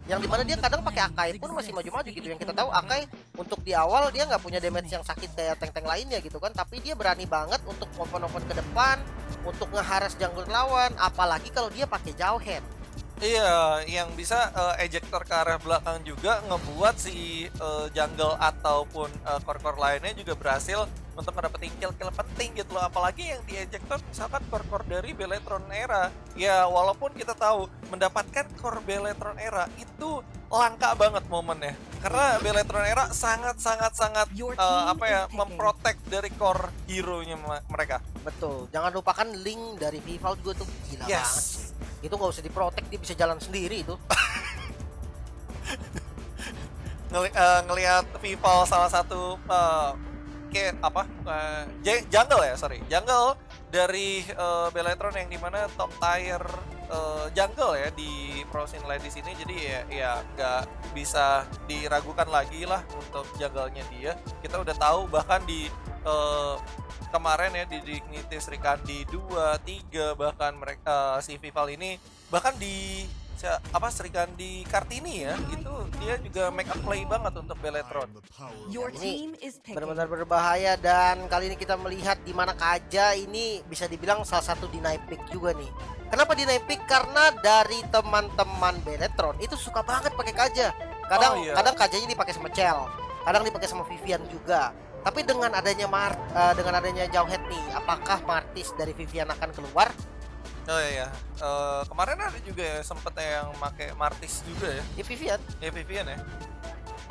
yang dimana dia kadang pakai Akai pun masih maju-maju gitu. Yang kita tahu Akai untuk di awal dia nggak punya damage yang sakit kayak tank-tank lainnya gitu kan, tapi dia berani banget untuk open-open ke depan untuk ngeharas jungle lawan, apalagi kalau dia pakai Jawhead. Iya, yang bisa ejector ke arah belakang juga ngebuat si jungle ataupun core-core lainnya juga berhasil untuk mendapatkan kill-kill penting gitu loh. Apalagi yang di ejector misalkan core-core dari Beletron Era. Ya walaupun kita tahu mendapatkan core Beletron Era itu langka banget momennya. Karena Beletron Era sangat apa ya, memprotek dari core hero-nya mereka. Betul, jangan lupakan link dari Vival juga tuh gila banget sih. Itu nggak usah diprotek, dia bisa jalan sendiri itu. Ngelihat Vival salah satu kayak apa jungle ya, jungle dari Beletron yang dimana top tier jungle ya di Pro Scene Lane di sini. Jadi ya nggak bisa diragukan lagi lah untuk jungle-nya dia. Kita udah tahu bahkan di kemarin ya di Dignity Srikandi 2, 3 bahkan mereka si Vival ini bahkan di Srikandi Kartini ya, itu dia juga make up play banget untuk Beletron. Ini benar-benar berbahaya, dan kali ini kita melihat di mana Kaja ini bisa dibilang salah satu deny pick juga nih. Kenapa deny pick? Karena dari teman-teman Beletron itu suka banget pakai Kaja. Kadang Kajanya dipakai sama Chell, kadang dipakai sama Vivian juga. Tapi dengan adanya Jawhead nih, apakah Martis dari Vivian akan keluar? Oh iya, kemarin ada juga ya sempet yang pakai Martis juga ya. Vivian Ya Vivian ya.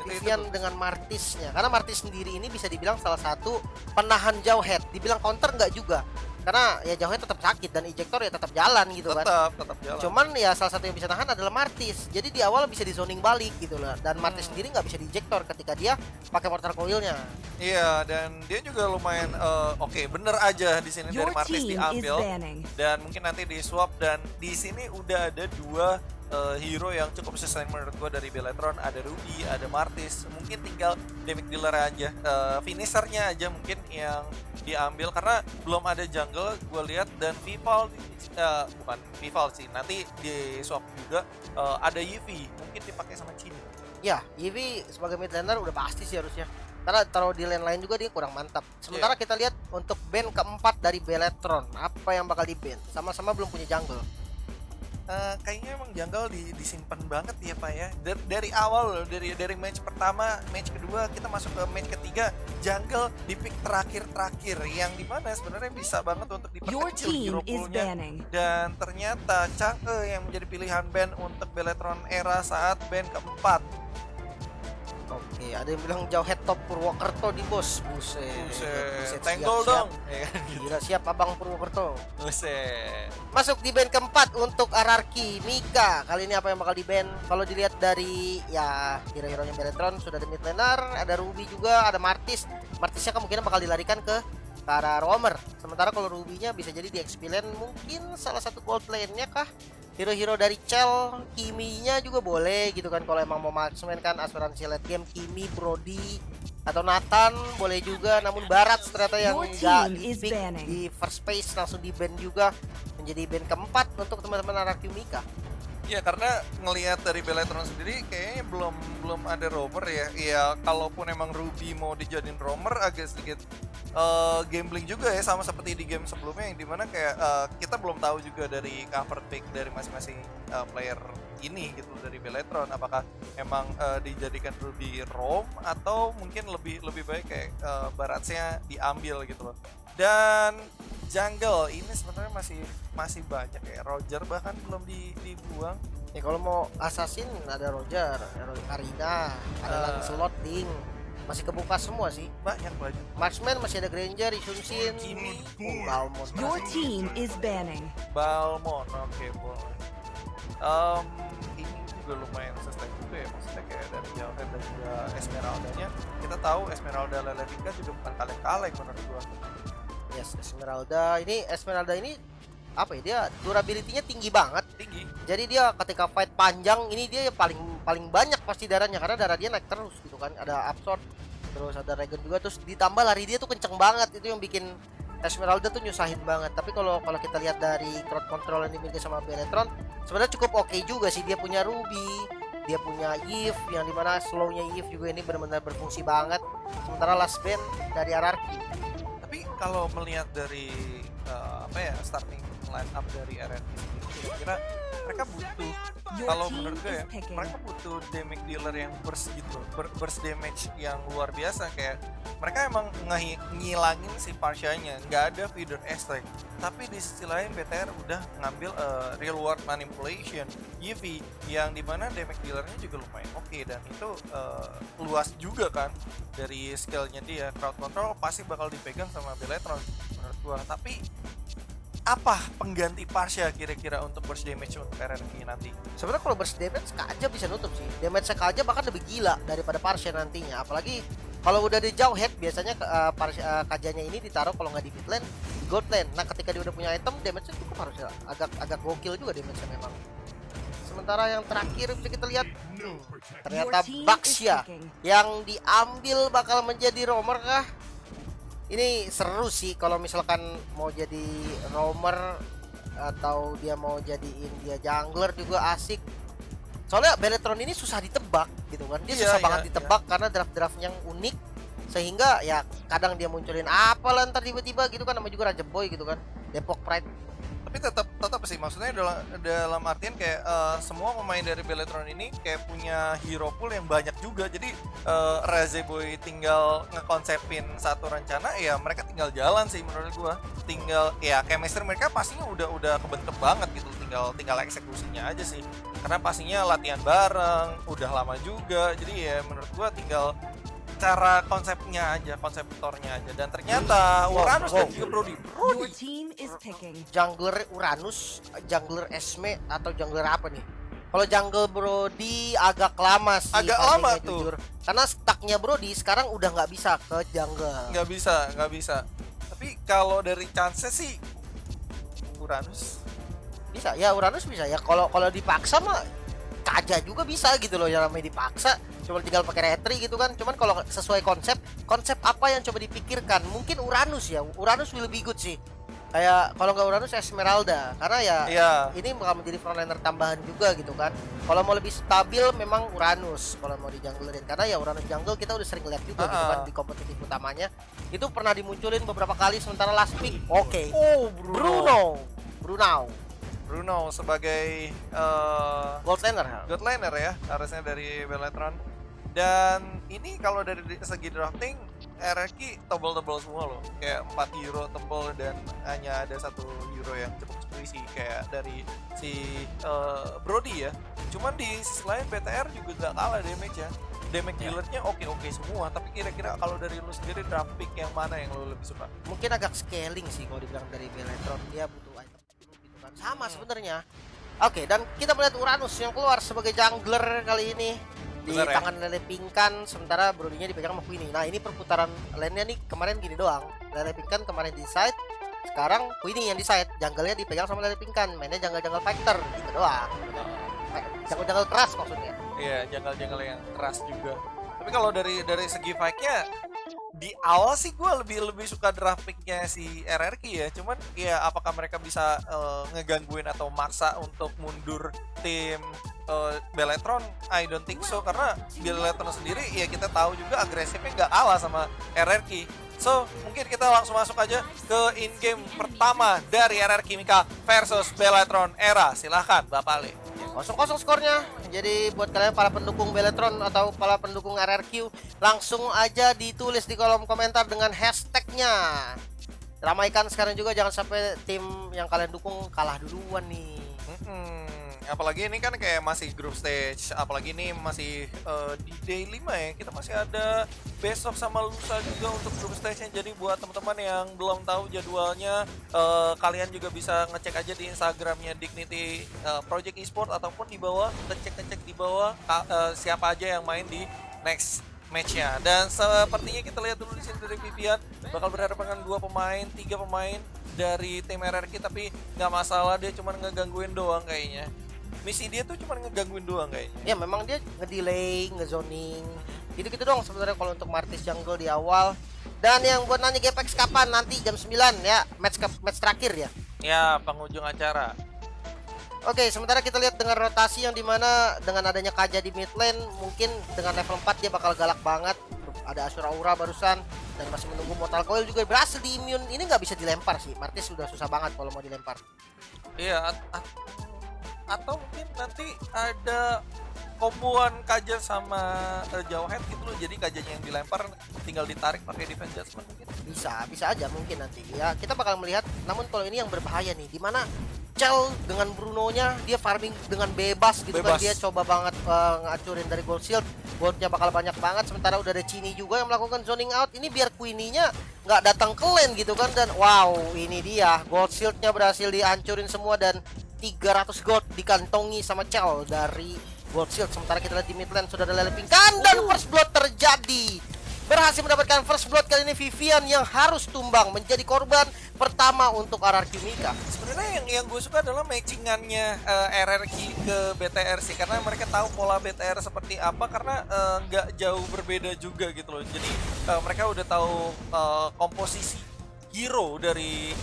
Vivian dengan Martisnya, karena Martis sendiri ini bisa dibilang salah satu penahan Jawhead. Dibilang counter nggak juga, karena ya Jawhead tetap sakit dan ejector ya tetap jalan gitu kan. Tetap jalan. Cuman ya salah satu yang bisa nahan adalah Martis. Jadi di awal bisa di zoning balik gitu loh. Dan Martis sendiri nggak bisa di ejector ketika dia pakai mortar coilnya. Iya, dan dia juga lumayan oke, bener aja di sini dari Martis diambil dan mungkin nanti di swap. Dan di sini udah ada dua hero yang cukup sustain menurut gue dari Beletron. Ada Ruby, ada Martis. Mungkin tinggal damage dealer aja, finishernya aja mungkin yang diambil karena belum ada jungle gue lihat. Dan Vival bukan Vival sih, nanti di swap juga ada Yivi, mungkin dipakai sama Chin. Ya, Yivi sebagai mid laner udah pasti sih harusnya. Karena taruh di lane lain juga dia kurang mantap. Sementara kita lihat untuk ban keempat dari Beletron, apa yang bakal di ban? Sama-sama belum punya jungle. Kayaknya emang jungle disimpan banget ya Pak ya. Dari awal loh, dari match pertama, match kedua, kita masuk ke match ketiga, jungle di pick terakhir yang dimana sebenarnya bisa banget untuk diperkecil hero poolnya. Dan ternyata Chang'e yang menjadi pilihan ban untuk Beletron Era saat ban keempat. Oke, ada yang bilang Jawhead top Purwokerto di bos. Buset, Tanggol dong. Gila, siap abang Purwokerto. Buset. Masuk di band keempat untuk Ararki Mika. Kali ini apa yang bakal di band? Kalau dilihat dari ya hero-heronya Beletron sudah ada mid laner, ada Ruby juga, ada Martis. Martisnya kemungkinan bakal dilarikan ke arah Roamer. Sementara kalau Ruby-nya bisa jadi di XP lane, mungkin salah satu gold lane-nya kah? Hero-hero dari Chell, Kimi-nya juga boleh gitu kan, kalau emang mau marksman kan, asuransi late game Kimi, Brody atau Nathan boleh juga. Namun Barat ternyata yang enggak di pick di first phase langsung di ban juga, menjadi ban keempat untuk teman-teman Ararki Mika. Ya karena ngelihat dari Beletron sendiri kayaknya belum ada roamer ya. Ya kalaupun emang Ruby mau dijadiin roamer agak sedikit gambling juga ya, sama seperti di game sebelumnya yang dimana kayak kita belum tahu juga dari cover pick dari masing-masing player ini gitu dari Beletron, apakah emang dijadikan Ruby roam atau mungkin lebih baik kayak Baratsnya diambil gitu loh. Dan jungle ini sebenarnya masih banyak ya, Roger bahkan belum dibuang. Ya kalau mau assassin ada Roger, ada Karina, ada Lancelot, Ding, masih kebuka semua sih. Banyak. Marksman masih ada Granger, Isunsin, Kimi, Balmon. Your team is banning. Balmon, oke boleh. Ini juga lumayan sustain juga ya, maksudnya kayak dari Jawhead dan juga Esmeralda-nya. Kita tahu Esmeralda Lelevika juga bukan kaleng-kaleng menurut gua. Yes, Esmeralda ini apa ya, dia durability-nya tinggi banget. Jadi dia ketika fight panjang ini dia paling banyak pasti darahnya, karena darah dia naik terus gitu kan. Ada absorb, terus ada regen juga, terus ditambah lari dia tuh kenceng banget. Itu yang bikin Esmeralda tuh nyusahin banget. Tapi kalau kita lihat dari crowd control yang dimiliki sama Beletron, sebenarnya cukup oke juga sih. Dia punya Ruby, dia punya Eve yang dimana slownya Eve juga ini benar-benar berfungsi banget. Sementara last band dari RRQ. Tapi kalau melihat dari starting line up dari RRQ sendiri, kira-kira mereka butuh, Your kalau team menurut gue ya, is picking. mereka butuh damage dealer yang burst gitu, burst damage yang luar biasa. Kayak mereka emang ngilangin si Parshanya, nggak ada feeder extract. Tapi di sisi lain BTR udah ngambil real world manipulation UV yang dimana damage dealernya juga lumayan oke, dan itu luas juga kan dari skillnya dia. Crowd control pasti bakal dipegang sama Beletron menurut gua. Tapi apa pengganti Parsha kira-kira untuk burst damage untuk RRQ nanti? Sebenarnya kalau burst damage Kaja bisa nutup sih. Damage Kaja bahkan lebih gila daripada Parsha nantinya. Apalagi kalau udah di jauh head biasanya Kajanya ini ditaruh kalau nggak di mid lane di gold lane. Nah ketika dia udah punya item damage-nya cukup harusnya agak gokil juga damage-nya memang. Sementara yang terakhir bisa kita lihat ternyata Your team is Baxia picking. yang diambil bakal menjadi roamer kah? Ini seru sih kalau misalkan mau jadi roamer atau dia mau jadiin dia jungler juga asik. Soalnya Beletron ini susah ditebak gitu kan. Dia Iya, susah iya, banget ditebak karena draft-draft yang unik, sehingga ya kadang dia munculin apa lah ntar tiba-tiba gitu kan, namanya juga Raja Boy gitu kan. Depok Pride. Tapi tetap sih, maksudnya dalam artian kayak semua pemain dari Beletron ini kayak punya hero pool yang banyak juga. Jadi Razeboy tinggal ngekonsepin satu rencana, ya mereka tinggal jalan sih menurut gua. Tinggal ya chemistry mereka pastinya udah kebentuk banget gitu, tinggal eksekusinya aja sih. Karena pastinya latihan bareng, udah lama juga. Jadi ya menurut gua tinggal cara konsepnya aja, konseptornya aja. Dan ternyata Uranus dan juga Brody Your team is picking. Jungler Uranus, jungler Esme atau jungler apa nih? Kalau jungle Brody agak lama sih. Agak farmingnya, lama tuh. jujur. Karena stacknya Brody sekarang udah nggak bisa ke jungle. nggak bisa. Tapi kalau dari chance sih Uranus Bisa ya, Uranus bisa ya. Kalau dipaksa mah Kaja juga bisa gitu loh, yang namanya dipaksa. Cuma tinggal pakai retri gitu kan. Cuman kalau sesuai konsep apa yang coba dipikirkan, mungkin Uranus ya. Uranus will be good sih. Kayak kalau nggak Uranus Esmeralda, karena ya Iya. ini bakal menjadi frontliner tambahan juga gitu kan. Kalau mau lebih stabil memang Uranus kalau mau di junglerin, karena ya Uranus jungle kita udah sering lihat juga gitu kan di kompetitif utamanya. Itu pernah dimunculin beberapa kali, sementara last pick oke. Oh, Bruno sebagai gold laner. god laner ya harusnya dari Beletron. Dan ini kalau dari segi drafting RRQ tebel-tebel semua loh, kayak 4 hero tebel dan hanya ada satu hero yang cukup berisi kayak dari si Brody ya. Cuman di sisi lain BTR juga gak kalah damage ya. Damage dealernya oke semua. Tapi kira-kira kalau dari lu sendiri draft pick yang mana yang lu lebih suka? Mungkin agak scaling sih kalau dibilang dari Beletron, dia butuh item dulu gitu kan. Sama sebenarnya. Oke, dan kita melihat Uranus yang keluar sebagai jungler kali ini di Bener ya? tangan Lele Pinkan, sementara Brodinya dipegang sama Queenie. Nah ini perputaran lane-nya nih kemarin gini doang. Lele Pinkan kemarin di side, sekarang Queenie yang di side. Jungle-nya dipegang sama Lele Pinkan, mainnya jungle fighter gitu doang. Jungle keras maksudnya. Iya, jungle yang keras juga. Tapi kalau dari segi fight-nya di awal sih gue lebih suka draft pick-nya si RRQ ya. Cuman ya apakah mereka bisa ngegangguin atau maksa untuk mundur tim Beletron? I don't think so, karena Beletron sendiri ya kita tahu juga agresifnya nggak kalah sama RRQ. So mungkin kita langsung masuk aja ke in game pertama dari RRQ Mika versus Beletron Era. Silahkan Bapak Le. 0-0 skornya. Jadi buat kalian para pendukung Beletron atau para pendukung RRQ, langsung aja ditulis di kolom komentar dengan hashtagnya. Ramaikan sekarang juga, jangan sampai tim yang kalian dukung kalah duluan nih. Apalagi ini kan kayak masih group stage, apalagi ini masih di day 5 ya. Kita masih ada besok sama lusa juga untuk group stage-nya. Jadi buat teman-teman yang belum tahu jadwalnya, kalian juga bisa ngecek aja di Instagramnya Dignity Project Esport, ataupun di bawah ngecek di bawah siapa aja yang main di next match-nya. Dan sepertinya kita lihat dulu di sini dari Vivian bakal berhadapan dengan 3 pemain dari tim RRQ, tapi nggak masalah, dia cuma ngegangguin doang kayaknya. Misi dia tuh cuma ngegangguin doang kayaknya. Ya memang dia ngedelay, ngezoning, gitu-gitu doang sebenarnya kalau untuk Martis jungle di awal. Dan yang buat nanya GPX kapan, nanti jam 9 ya, match terakhir ya. Ya, penghujung acara. Oke, sementara kita lihat dengan rotasi yang dimana dengan adanya Kaja di mid lane, mungkin dengan level 4 dia bakal galak banget. Ada Asura Aura barusan dan masih menunggu Mortal Coil juga berhasil di immune. Ini nggak bisa dilempar sih. Martis sudah susah banget kalau mau dilempar. Iya, atau mungkin nanti ada komboan Kaja sama Jawhead gitu loh. Jadi Kajanya yang dilempar tinggal ditarik pakai defense judgment mungkin. Bisa aja mungkin nanti. Ya, kita bakal melihat. Namun kalau ini yang berbahaya nih, dimana Chell dengan Bruno-nya dia farming dengan bebas gitu kan, Bebas. dia coba banget ngacurin dari gold shield, goldnya bakal banyak banget, sementara udah ada Chini juga yang melakukan zoning out. Ini biar Queenie-nya nggak datang ke lane gitu kan, dan wow, ini dia gold shieldnya berhasil dihancurin semua dan 300 gold dikantongi sama Chell dari gold shield. Sementara kita lihat di mid lane sudah ada Lele Pingkan dan first blood terjadi. Berhasil mendapatkan first blood kali ini Vivian yang harus tumbang menjadi korban pertama untuk RRQ Mika. Sebenarnya yang gue suka adalah matchingannya RRQ ke BTR sih, karena mereka tahu pola BTR seperti apa, karena nggak jauh berbeda juga gitu loh. Jadi mereka udah tahu komposisi hero dari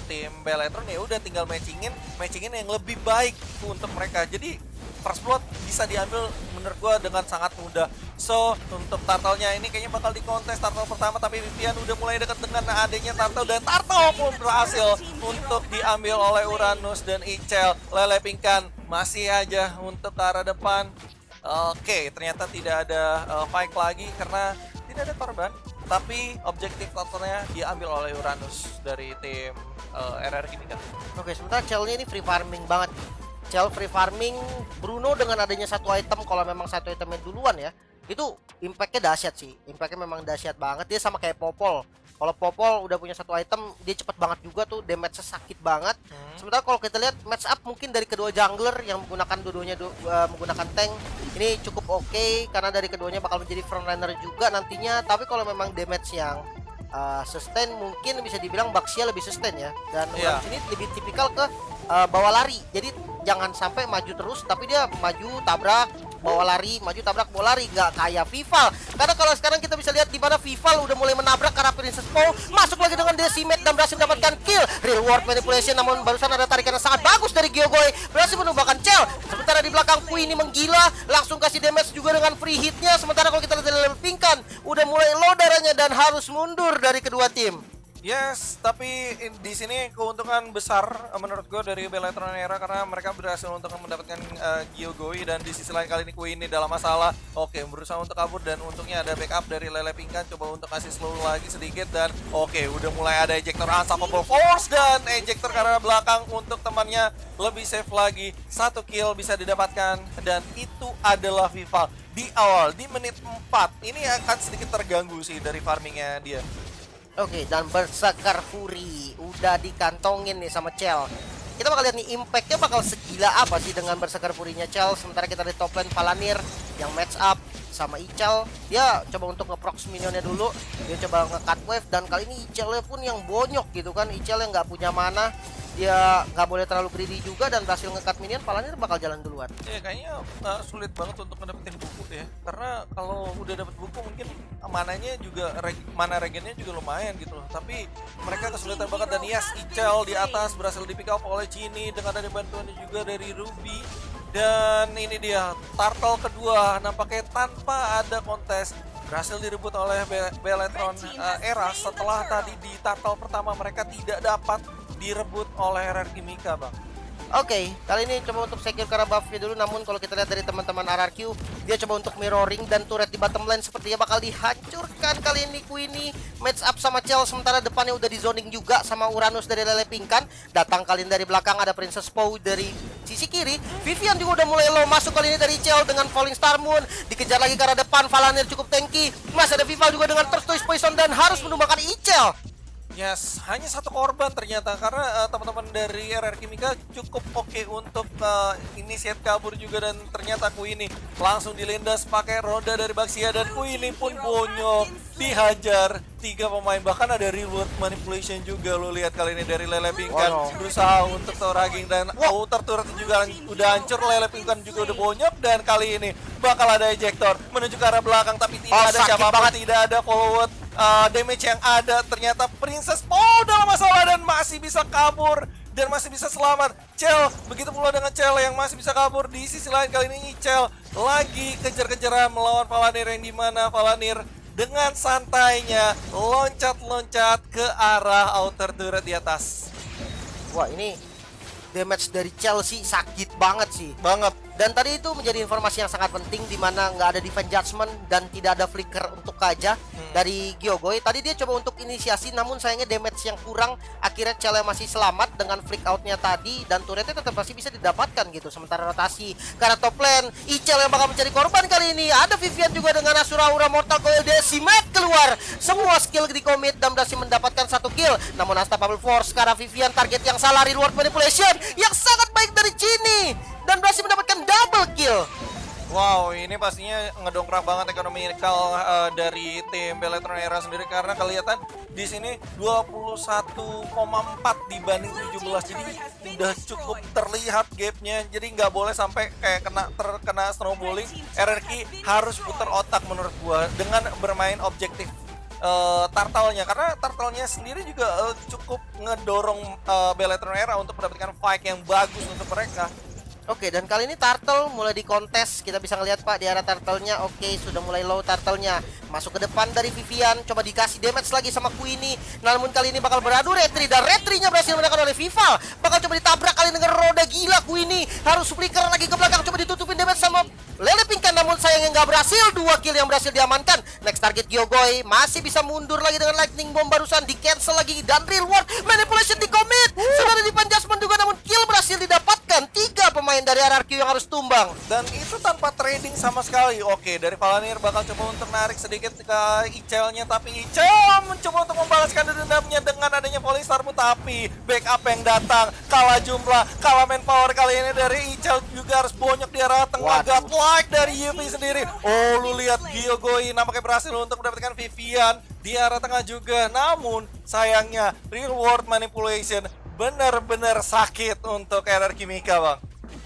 tim Beletron, ya udah tinggal matchingin yang lebih baik untuk mereka. Jadi first blood bisa diambil menurut gua dengan sangat mudah. So untuk turtle-nya ini kayaknya bakal dikontes turtle pertama, tapi Vivian udah mulai dekat dengan adanya turtle dan turtle pun berhasil untuk diambil oleh Uranus dan Ichel. Lele Pingkan masih aja untuk ke arah depan. Oke, ternyata tidak ada fight lagi karena tidak ada korban, tapi objektif turtle-nya diambil oleh Uranus dari tim RRQ Mika. Oke, sementara Chell-nya ini free farming banget. Chell free farming, Bruno dengan adanya satu item, kalau memang satu itemnya duluan ya, itu impactnya dahsyat sih. Impactnya memang dahsyat banget. Dia sama kayak Popol. Kalau Popol udah punya satu item, dia cepet banget juga tuh, damage-nya sakit banget. Sementara kalau kita lihat match up mungkin dari kedua jungler yang menggunakan dua-duanya menggunakan tank, ini cukup oke karena dari keduanya bakal menjadi frontrunner juga nantinya. Tapi kalau memang damage yang sustain, mungkin bisa dibilang Baxia lebih sustain ya. Dan Iya. Uranus ini lebih tipikal ke bawa lari. Jadi jangan sampai maju terus, tapi dia maju tabrak bawa lari, maju tabrak bawa lari, nggak kayak Vival. Karena kalau sekarang kita bisa lihat di mana Vival udah mulai menabrak karena Princess Paul masuk lagi dengan decimate dan berhasil mendapatkan kill. Real world manipulation, namun barusan ada tarikan yang sangat bagus dari Gyogoy, berhasil menumbangkan Chell. Sementara di belakang Queenie menggila, langsung kasih damage juga dengan free hitnya. Sementara kalau kita lihat dari level Pingkan udah mulai low darahnya dan harus mundur dari kedua tim. Yes, tapi di sini keuntungan besar menurut gue dari Beletron Era, karena mereka berhasil untuk mendapatkan Gyogoi, dan di sisi lain kali ini Queenie dalam masalah. Oke, berusaha untuk kabur dan untungnya ada backup dari Lele Pingkan, coba untuk kasih slow lagi sedikit, dan oke, udah mulai ada ejector Unstoppable Force dan ejector ke arah belakang untuk temannya lebih safe lagi. Satu kill bisa didapatkan dan itu adalah Vival di awal di menit 4. Ini akan sedikit terganggu sih dari farmingnya dia. Oke, dan Berserker Fury udah dikantongin nih sama Chell. Kita bakal lihat nih impactnya bakal segila apa sih dengan Berserker Fury-nya Chell. Sementara kita di top lane Palanir yang match up sama Ichel. Dia coba untuk nge-prox minionnya dulu. Dia coba nge-cut wave, dan kali ini Ichelnya pun yang bonyok gitu kan. Ichel yang nggak punya mana, dia nggak boleh terlalu greedy juga dan berhasil nge-cut minion. Palanir bakal jalan duluan. Ya kayaknya sulit banget untuk mendapatkan buku ya, karena kalau udah dapat buku mungkin mananya juga mana regennya juga lumayan gitu loh, tapi mereka kesulitan banget. Dan yes, Ichel di atas berhasil di pick up oleh Chini dengan ada bantuannya juga dari Ruby. Dan ini dia turtle kedua, nampaknya tanpa ada kontes berhasil direbut oleh Beletron Era setelah tadi di turtle pertama mereka tidak dapat direbut oleh RRQ Mika, Bang. Oke, kali ini coba untuk secure karena buff-nya dulu. Namun kalau kita lihat dari teman-teman RRQ, dia coba untuk mirroring dan turret di bottom lane sepertinya bakal dihancurkan kali ini. Queenie match up sama Chell, sementara depannya udah di zoning juga sama Uranus dari Lele Pingkan. Datang kali ini dari belakang ada Princess Poe dari sisi kiri. Vivian juga udah mulai low, masuk kali ini dari Chell dengan Falling Star Moon. Dikejar lagi ke arah depan, Palanir cukup tanky. Masih ada Vival juga dengan Thirst Poison dan harus menumbangkan Ichel. Yes, hanya satu korban ternyata, karena teman-teman dari RRQ Mika cukup oke untuk initiate kabur juga, dan ternyata Queenie langsung dilindas pakai roda dari Baxia, dan Queenie pun bonyok dihajar 3 pemain. Bahkan ada reward manipulation juga, lo lihat kali ini dari Lele Pingkan berusaha untuk toraging, dan outer turret juga udah hancur. Lele Pingkan juga udah bonyok, dan kali ini bakal ada ejector menuju ke arah belakang, tapi tidak ada siapa-siapa, tidak ada forward. Damage yang ada ternyata Princess Paul dalam masalah dan masih bisa kabur dan masih bisa selamat. Cel, begitu pula dengan Cel yang masih bisa kabur. Di sisi lain kali ini Cel lagi kejar-kejaran melawan Valanir, yang dimana Valanir dengan santainya loncat-loncat ke arah outer turret di atas. Wah, ini damage dari Chelsea sakit banget sih. Banget. Dan tadi itu menjadi informasi yang sangat penting, di mana nggak ada Divine Judgment dan tidak ada flicker untuk Kaja dari Gyogoi. Tadi dia coba untuk inisiasi, namun sayangnya damage yang kurang. Akhirnya Cel masih selamat dengan flick outnya tadi, dan turretnya tetap masih bisa didapatkan gitu. Sementara rotasi karena top lane, Ichel yang bakal mencari korban kali ini. Ada Vivian juga dengan Asura Aura Mortal Coil Decimate keluar. Semua skill di commit dan berhasil mendapatkan 1 kill. Namun Unstoppable Force karena Vivian target yang salah, reward manipulation yang sangat baik dari Genie dan berhasil mendapatkan double kill. Wow, ini pastinya ngedongkrak banget ekonomi dari tim Beletron Era sendiri, karena kelihatan di sini 21,4 dibanding 17. Jadi udah cukup terlihat gapnya. Jadi nggak boleh sampai kayak terkena snowballing. RRQ harus putar otak menurut gua dengan bermain objektif Turtle-nya, karena Turtle-nya sendiri juga cukup ngedorong Beletron Era untuk mendapatkan fight yang bagus untuk mereka. Oke, dan kali ini Turtle mulai dikontes. Kita bisa ngeliat Pak di arah Turtle-nya. Oke, sudah mulai low Turtle-nya. Masuk ke depan dari Vivian. Coba dikasih damage lagi sama Queenie. Namun kali ini bakal beradu Retri. Dan Retri-nya berhasil menekan oleh Vival. Bakal coba ditabrak kali dengan roda gila Queenie. Harus flicker lagi ke belakang. Coba ditutupin damage sama Lele Pingkan. Namun sayangnya nggak berhasil. 2 kill yang berhasil diamankan. Next target Gyogoi. Masih bisa mundur lagi dengan Lightning Bomb barusan. Di cancel lagi. Dan reward manipulation di commit. Sudah ada di Panjasman juga. Namun kill berhasil didapatkan. 3 pemain dari RRQ yang harus tumbang. Dan itu tanpa trading sama sekali. Oke, dari Valanir bakal coba untuk narik sedikit ke Icel-nya, tapi Icel mencoba untuk membalaskan dendamnya dengan adanya Falling Star-mu, tapi backup yang datang, kalah jumlah, kalah manpower kali ini dari Icel, juga harus bonyok di arah tengah. Godlike dari Yuffie sendiri. Oh, lu lihat Gyogoi nampaknya berhasil untuk mendapatkan Vivian di arah tengah juga. Namun sayangnya reward manipulation benar-benar sakit untuk RRQ Mika, Bang.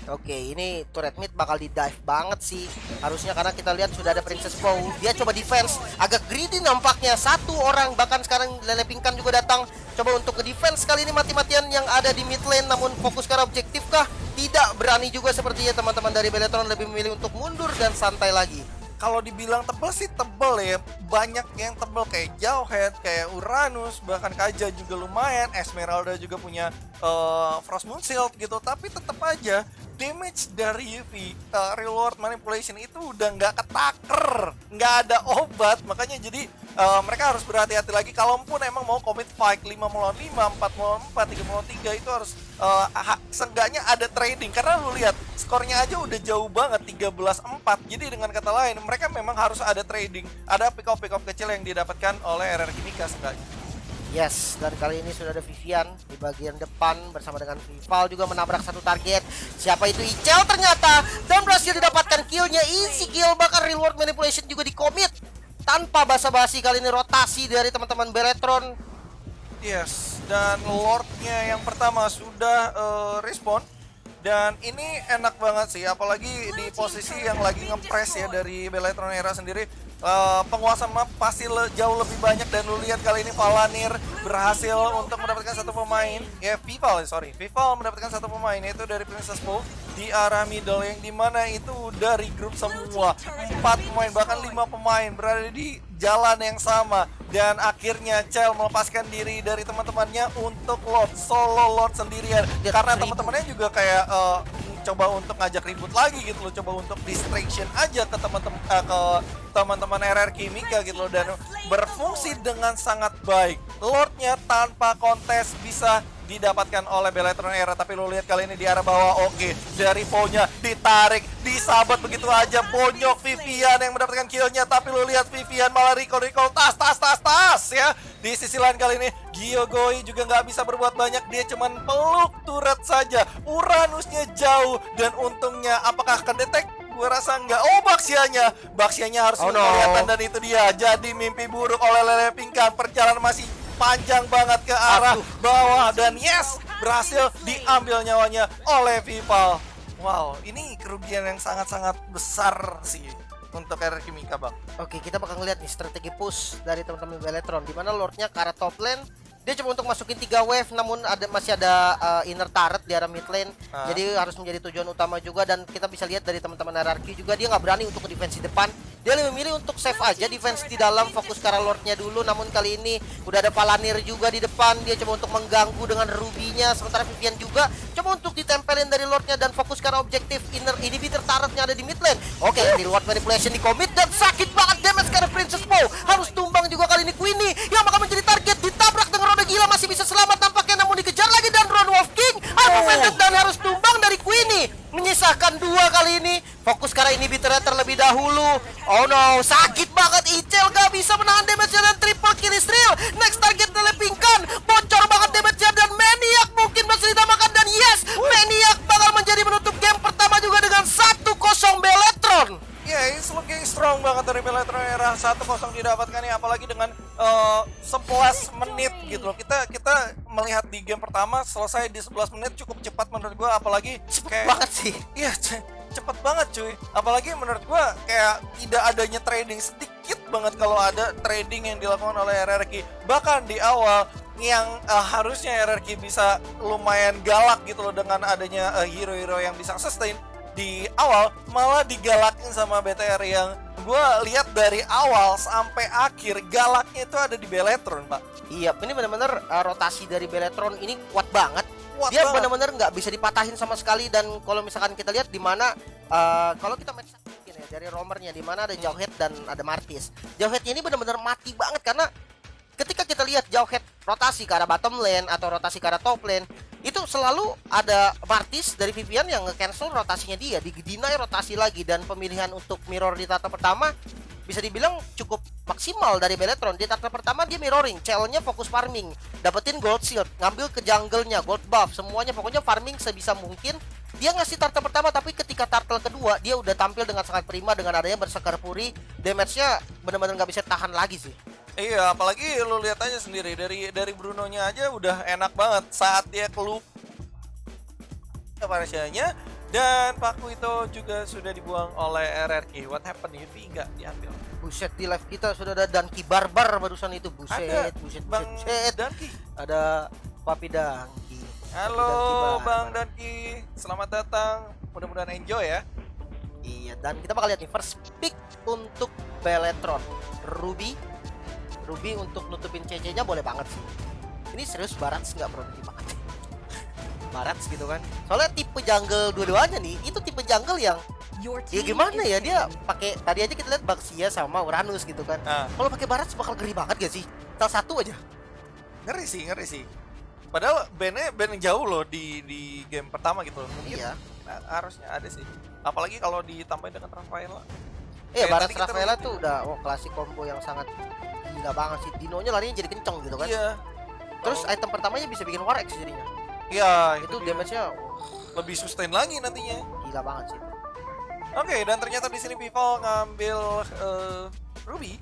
Oke, ini turret mid bakal di dive banget sih. Harusnya, karena kita lihat sudah ada Princess Bow. Dia coba defense, agak greedy nampaknya. 1 orang, bahkan sekarang Lele Pingkan juga datang. Coba untuk ke defense kali ini mati-matian yang ada di mid lane. Namun fokus ke arah objektif kah? Tidak berani juga sepertinya teman-teman dari Beletron, lebih memilih untuk mundur dan santai lagi. Kalau dibilang tebel sih tebel ya, banyak yang tebel kayak Jauhead, kayak Uranus, bahkan Kaja juga lumayan, Esmeralda juga punya Frost Moon Shield gitu, tapi tetap aja damage dari UV reward manipulation itu udah nggak ketaker, nggak ada obat, makanya jadi mereka harus berhati-hati lagi. Kalaupun emang mau commit fight 5 melawan 5, 4 melawan 4, 3 melawan 3, itu harus seenggaknya ada trading, karena lu lihat skornya aja udah jauh banget 13-4. Jadi dengan kata lain mereka memang harus ada trading, ada pick off kecil yang didapatkan oleh RRQ Mika seenggaknya. Yes, dan kali ini sudah ada Vivian di bagian depan bersama dengan Vival juga menabrak 1 target. Siapa itu? Icel ternyata, dan berhasil didapatkan killnya, easy kill. Bahkan reward manipulation juga di commit tanpa basa-basi. Kali ini rotasi dari teman-teman Beletron. Yes, dan Lordnya yang pertama sudah respon. Dan ini enak banget sih, apalagi di posisi yang lagi ngepres ya dari Beletron Era sendiri. Penguasa map pasti jauh lebih banyak, dan lu lihat kali ini Valanir berhasil untuk mendapatkan 1 pemain. Ya, Vival mendapatkan 1 pemain, yaitu dari Princess Bow di arah middle, yang dimana itu udah regroup semua 4 pemain, bahkan 5 pemain berada di jalan yang sama. Dan akhirnya Cel melepaskan diri dari teman-temannya untuk solo Lord sendirian, karena teman-temannya juga kayak coba untuk ngajak ribut lagi gitu loh, coba untuk distraction aja ke teman-teman RRQ Mika gitu loh, dan berfungsi dengan sangat baik. Lordnya tanpa kontes bisa didapatkan oleh Beletron Era, tapi lo lihat kali ini di arah bawah. Oke, dari Ponya ditarik, disabat begitu aja, bonyok Vivian yang mendapatkan killnya, tapi lo lihat Vivian malah recall tas ya. Di sisi lain kali ini Gyogoi juga nggak bisa berbuat banyak, dia cuman peluk turret saja. Uranusnya jauh, dan untungnya apakah kedetek? Gue rasa enggak. Oh, Baksianya harus kelihatan, dan itu dia jadi mimpi buruk oleh Lele Pingkan. Perjalanan masih panjang banget ke arah bawah, dan yes, berhasil diambil nyawanya oleh Vival. Wow, ini kerugian yang sangat-sangat besar sih untuk RRQ Mika, Bang. Oke, kita bakal ngeliat nih strategi push dari teman-teman Beletron, di mana Lordnya ke arah top lane. Dia coba untuk masukin 3 wave, namun masih ada inner turret di arah mid lane. Jadi harus menjadi tujuan utama juga, dan kita bisa lihat dari teman-teman RRQ juga dia nggak berani untuk defense di depan. Dia lebih memilih untuk save aja defense di dalam, fokus ke arah lordnya dulu. Namun kali ini udah ada Palanir juga di depan. Dia coba untuk mengganggu dengan Ruby-nya, sementara Vivian juga coba untuk ditempelin dari lordnya dan fokus ke arah objektif inner inhibitor turretnya ada di mid lane. Oke, di luar manipulation di commit dan sakit banget damage karena Princess Mo. Harus tumbang juga kali ini Queenie yang bakal menjadi target, ditabrak dengan roda gila, masih bisa selamat nampaknya, namun dikejar lagi dan Ron Wolf King dan harus tumbang dari Queenie. Menyisakan 2 kali ini. Fokus ke arah inhibitornya terlebih dahulu. Oh no, sakit banget. Icel gak bisa menahan damage-nya dan triple kill Israel. Next target dilepingkan. Bocor banget damage-nya dan Maniac mungkin masih ditambahkan, dan yes, Maniac bakal menjadi menutup game pertama juga dengan 1-0 Beletron. Ya, it's looking strong banget dari Beletron, era 1-0 didapatkan ya, apalagi dengan 11 menit gitu loh. Kita melihat di game pertama selesai di 11 menit cukup cepat menurut gua, apalagi kayak Banget sih. iya cepet banget cuy. Apalagi menurut gua kayak tidak adanya trading, sedikit banget kalau ada trading yang dilakukan oleh RRQ. Bahkan di awal yang harusnya RRQ bisa lumayan galak gitu loh dengan adanya hero-hero yang bisa sustain, di awal malah digalakin sama BTR yang gue lihat dari awal sampai akhir galaknya itu ada di Beletron, Pak. Iya, ini benar-benar rotasi dari Beletron ini kuat banget. Dia benar-benar nggak bisa dipatahin sama sekali. Dan kalau misalkan kita lihat di mana kalau kita match mungkin ya dari roamernya, di mana ada Jauhead dan ada Martis. Jauheadnya ini benar-benar mati banget, karena ketika kita lihat Jauhead rotasi ke arah bottom lane atau rotasi ke arah top lane, itu selalu ada Martis dari Vivian yang nge-cancel rotasinya dia, di-deny rotasi lagi. Dan pemilihan untuk mirror di tata pertama bisa dibilang cukup maksimal dari Beletron. Di tata pertama dia mirroring, CL-nya fokus farming, dapetin gold shield, ngambil ke jungle-nya, gold buff, semuanya pokoknya farming sebisa mungkin. Dia ngasih turtle pertama, tapi ketika turtle kedua dia udah tampil dengan sangat prima dengan adanya Berserker Fury. Damage-nya benar-benar nggak bisa tahan lagi sih. Iya, apalagi lu lihat aja sendiri dari Bruno-nya aja udah enak banget saat dia keluar Parasianya, dan Paku itu juga sudah dibuang oleh RRQ. What happened? Yuffie nggak diambil. Buset, di live kita sudah ada Danki Barbar barusan itu. Buset, buset, Bang buset. Danki. Ada Papi Danki. Halo Bang Danki, selamat datang. Mudah-mudahan enjoy ya. Iya, dan kita bakal lihat nih first pick untuk Beletron. Ruby untuk nutupin CC-nya boleh banget sih. Ini serius Barats nggak produktif banget. Barats gitu kan. Soalnya tipe jungle dua-duanya nih, itu tipe jungle yang ya gimana ya, dia pakai tadi aja kita lihat Baxia sama Uranus gitu kan. Kalau pakai Barats bakal ngeri banget gak sih? Salah satu aja. Ngeri sih. Padahal bandnya band jauh loh di game pertama gitu loh. Mungkin Iya. Harusnya ada sih. Apalagi kalau ditambahin dengan Rafaela. Iya, Kayak Barats tadi kita Rafaela lihat tuh udah klasik combo yang sangat gila banget sih. Dinonya larinya jadi kenceng gitu kan. Iya. Terus item pertamanya bisa bikin War X jadinya. Iya, Itu dia. damage-nya Lebih sustain lagi nantinya. gila banget sih. Oke, dan ternyata di sini Vival ngambil Ruby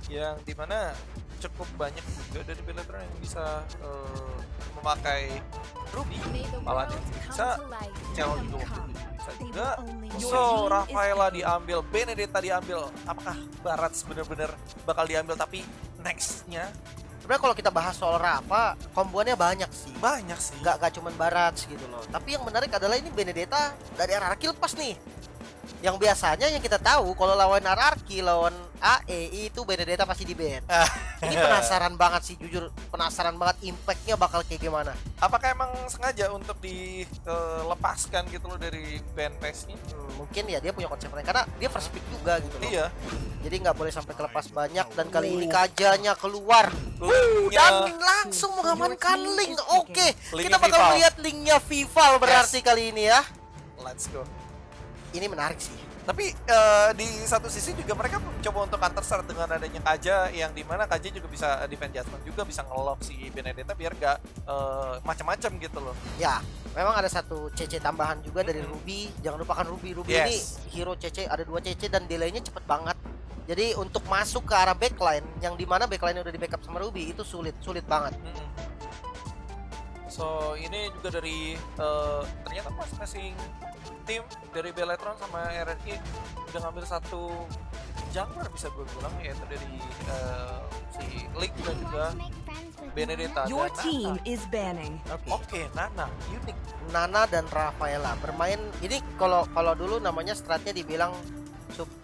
yang dimana cukup banyak juga dari Beletron yang bisa memakai Ruby. Paladin bisa, Cel juga bisa juga. So, Rafaela diambil, Benedetta diambil. Apakah Barats benar-benar bakal diambil, tapi next-nya? Sebenarnya kalau kita bahas soal Rafa, komboannya banyak sih. Banyak sih. Nggak cuman Barats gitu loh. Tapi yang menarik adalah ini Benedetta dari RRQ lepas nih. Yang biasanya yang kita tahu kalau lawan RRQ, lawan AE itu Benedetta pasti di ban. Ini penasaran banget sih, jujur penasaran banget impactnya bakal kayak gimana. Apakah emang sengaja untuk dilepaskan gitu loh dari ban pass-nya? Mungkin ya dia punya konsep lain karena dia first pick juga gitu loh. Iya. Jadi nggak boleh sampai kelepas banyak, dan kali ini Kajanya keluar. Dan langsung mengamankan Link. Oke, kita bakal Vival. melihat Linknya Vival berarti kali ini ya. Let's go. Ini menarik sih. Tapi di satu sisi juga mereka mencoba untuk counter start dengan adanya Kaja, yang dimana Kaja juga bisa defend judgment, juga bisa nge-lock si Benedetta biar gak macam-macam gitu loh. Ya, memang ada satu CC tambahan juga dari Ruby. Jangan lupakan Ruby. Ruby ini hero CC, ada 2 CC dan delaynya cepet banget. Jadi untuk masuk ke arah backline, yang dimana backline udah di backup sama Ruby, itu sulit banget. So ini juga dari ternyata masing-masing tim dari Beletron sama RRQ udah ngambil satu jungler bisa gue bilang, yaitu dari si Lick dan juga Benedetta Your dan team Nana. is banning. Oke, Nana, unik. Nana dan Rafaela bermain ini kalau dulu namanya stratnya dibilang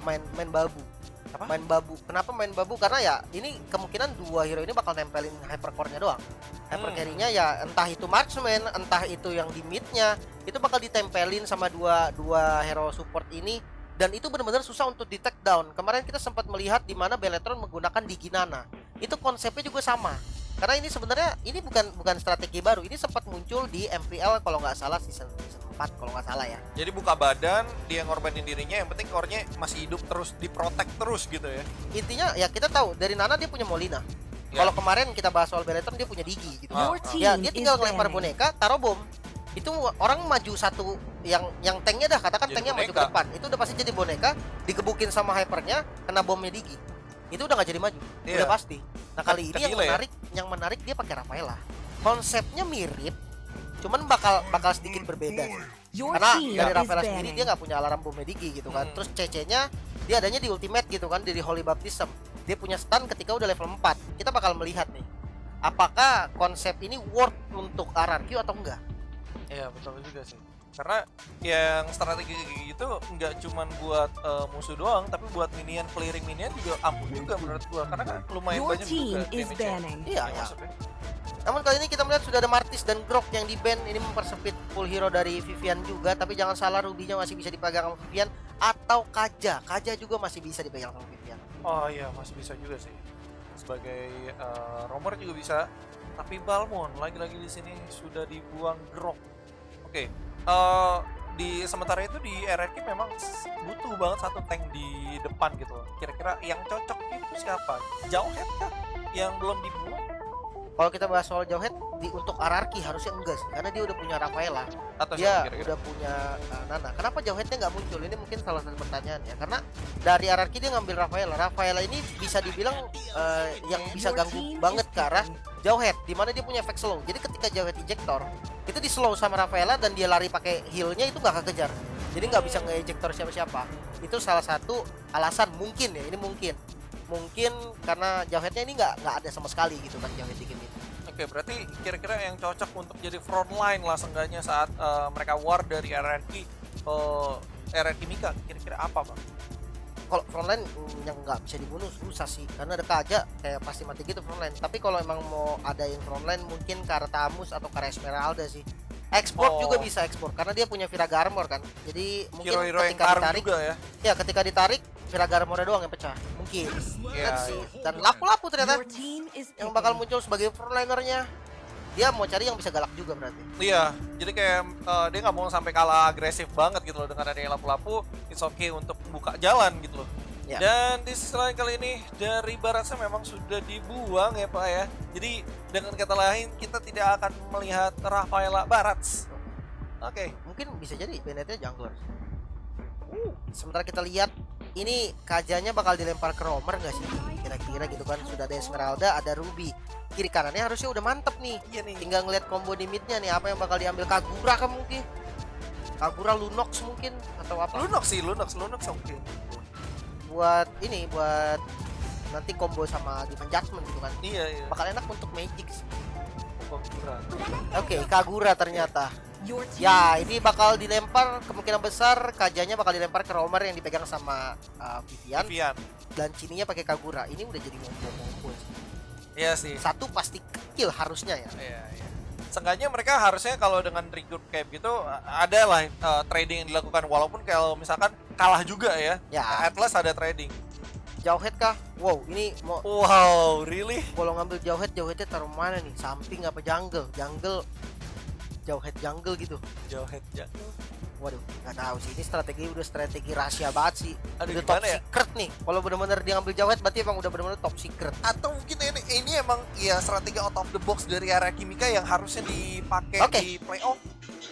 main babu. Apa? Main babu. Kenapa main babu? Karena ya ini kemungkinan dua hero ini bakal nempelin hypercore-nya doang. Hyper carry-nya ya entah itu marksman, entah itu yang di mid-nya, itu bakal ditempelin sama dua hero support ini, dan itu benar-benar susah untuk di take down. Kemarin kita sempat melihat di mana Beletron menggunakan Digi Nana. Itu konsepnya juga sama. Karena ini sebenarnya ini bukan strategi baru. Ini sempat muncul di MPL kalau nggak salah season 4 kalau nggak salah ya. Jadi buka badan, dia ngorbanin dirinya, yang penting core-nya masih hidup terus, diprotek terus gitu ya. Intinya ya kita tahu dari Nana dia punya Molina. Ya. Kalau kemarin kita bahas soal Beletron dia punya Digi gitu. Your Ya team dia is tinggal ngelempar banning. boneka, taruh bom. Itu orang maju satu yang tanknya dah, katakan Jadi tanknya maju ke boneka. depan. Itu udah pasti jadi boneka, digebukin sama hypernya, kena bomnya Digi. Itu udah nggak jadi maju, Iya. udah pasti. Nah kali ini Kedile ya. yang menarik dia pakai Rafaela. Konsepnya mirip, cuman bakal sedikit berbeda sih. Your Karena team dari is Rafaela sendiri banning. dia nggak punya alarm bom Digi gitu kan. Terus CC-nya dia adanya di ultimate gitu kan, dari Holy Baptism. Dia punya stun ketika udah level 4. Kita bakal melihat nih, apakah konsep ini worth untuk RRQ atau enggak. Iya, betul juga sih. Karena yang strategi kayak gitu nggak cuman buat musuh doang, tapi buat minion, clearing minion juga ampuh juga menurut gua. Karena kan lumayan Your banyak team juga is damage-nya. banning. Iya, Yang ya. masuk ya. Namun kali ini kita melihat sudah ada Martis dan Grok yang di ban. Ini mempersempit full hero dari Vivian juga. Tapi jangan salah, Ruby-nya masih bisa dipegang sama Vivian. Atau Kaja. Kaja juga masih bisa dipegang sama Vivian. Oh iya, masih bisa juga sih. Sebagai romer juga bisa. Tapi Balmon lagi-lagi di sini sudah dibuang Grok. Oke. Di sementara itu di RRQ memang butuh banget satu tank di depan gitu. Kira-kira yang cocok itu siapa? Jauhead kah yang belum dibuang? Kalau kita bahas soal Jauhead untuk RRQ harusnya enggak sih, karena dia udah punya Rafaela. Atau Dia siapa kira-kira? udah punya Nana. Kenapa Jauheadnya nggak muncul? Ini mungkin salah satu pertanyaan ya. Karena dari RRQ dia ngambil Rafaela. Rafaela ini bisa dibilang yang bisa Your ganggu team banget is ke arah picking. Jauhead, dimana dia punya efek slow. Jadi ketika Jauhead ejector itu di slow sama Rafaela dan dia lari pakai healnya itu gak kekejar. Jadi nggak bisa nge-ejector siapa-siapa. Itu salah satu alasan mungkin ya. Ini mungkin karena Jauheadnya ini nggak ada sama sekali gitu kan Jauhead di game ini. Oke, berarti kira-kira yang cocok untuk jadi frontline lah seenggaknya saat mereka war dari RRQ Mika, kira-kira apa bang? Kalau frontline yang nggak bisa dibunuh susah sih, karena ada Kaja kayak pasti mati gitu frontline. Tapi kalau emang mau ada yang frontline mungkin Kartamus atau Kara Esmeralda sih. Ekspor juga bisa ekspor karena dia punya Viraga Armor kan. Jadi mungkin Hero-hero yang ketika tarung ditarik juga ya. ya ketika ditarik Viraga Armornya doang yang pecah. Mungkin. Iya, Kan sih. Dan lapu-lapu ternyata Your team is yang bakal picking. muncul sebagai frontlinernya. Dia mau cari yang bisa galak juga berarti. Iya, jadi kayak dia nggak mau sampai kalah agresif banget gitu loh dengan adanya lapu-lapu. It's okay untuk buka jalan gitu loh. Ya. Dan di sisi lain kali ini dari Baratsa memang sudah dibuang ya Pak ya. Jadi dengan kata lain kita tidak akan melihat Rafaela Barats. Oke. Mungkin bisa jadi Benedetta jungler. Sementara kita lihat ini Kajanya bakal dilempar ke Romer nggak sih? Kira-kira gitu kan. Sudah ada Esmeralda, ada Ruby. Kiri kanannya harusnya udah mantep nih. Iya nih. Tinggal ngeliat combo di midnya nih, apa yang bakal diambil. Kagura kan mungkin. Kagura Lunox mungkin atau apa. Lunox oke. Buat nanti combo sama Divine Judgment gitu kan. Iya. Bakal enak untuk Magic sih. Kurang. Oke, Kagura ternyata. Your team Ya, is ini bakal dilempar, kemungkinan besar Kajanya bakal dilempar ke Romer yang dipegang sama Vivian, Vivian. dan Cininya pakai Kagura. Ini udah jadi mombo sih. Iya sih. Satu pasti kecil harusnya ya. Iya. Seenggaknya mereka harusnya kalau dengan regroup kayak gitu ada lah trading yang dilakukan walaupun kalau misalkan kalah juga ya. Ya. At least ada trading. Jauhead kah? Wow, ini mau Wow, really? kalau ngambil Jauheadnya taruh mana nih? Samping apa jungle? Jauhead jungle gitu. Jauhead ya. Waduh, nggak tahu sih. Ini udah strategi rahasia banget sih. Aduh, Udah top gimana ya? secret nih. Kalau benar-benar dia ngambil Jauhead berarti emang udah benar-benar top secret. Atau mungkin ini emang ya strategi out of the box dari RRQ Mika yang harusnya dipakai Oke. di playoff